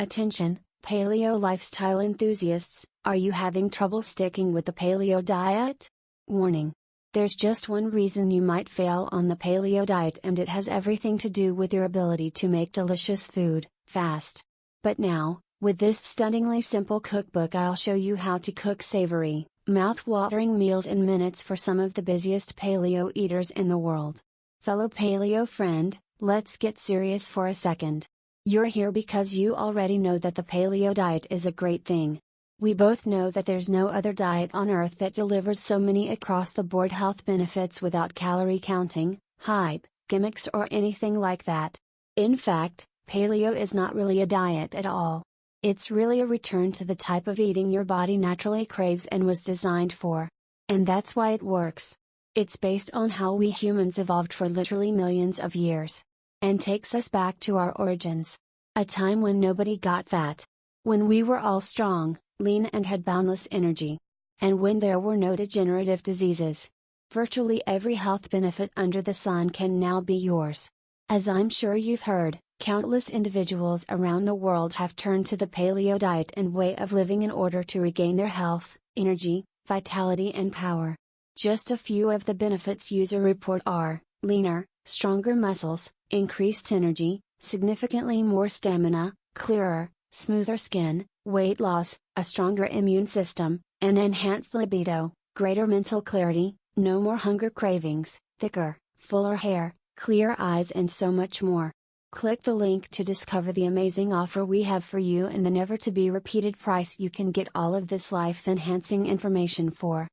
Attention, paleo lifestyle enthusiasts, are you having trouble sticking with the paleo diet? Warning. There's just one reason you might fail on the paleo diet, and it has everything to do with your ability to make delicious food, fast. But now, with this stunningly simple cookbook, I'll show you how to cook savory, mouth-watering meals in minutes for some of the busiest paleo eaters in the world. Fellow paleo friend, let's get serious for a second. You're here because you already know that the paleo diet is a great thing. We both know that there's no other diet on earth that delivers so many across-the-board health benefits without calorie counting, hype, gimmicks or anything like that. In fact, paleo is not really a diet at all. It's really a return to the type of eating your body naturally craves and was designed for. And that's why it works. It's based on how we humans evolved for literally millions of years. And takes us back to our origins. A time when nobody got fat. When we were all strong, lean and had boundless energy. And when there were no degenerative diseases. Virtually every health benefit under the sun can now be yours. As I'm sure you've heard, countless individuals around the world have turned to the paleo diet and way of living in order to regain their health, energy, vitality and power. Just a few of the benefits users report are leaner, stronger muscles, increased energy, significantly more stamina, clearer, smoother skin, weight loss, a stronger immune system, an enhanced libido, greater mental clarity, no more hunger cravings, thicker, fuller hair, clear eyes and so much more. Click the link to discover the amazing offer we have for you and the never to be repeated price you can get all of this life enhancing information for.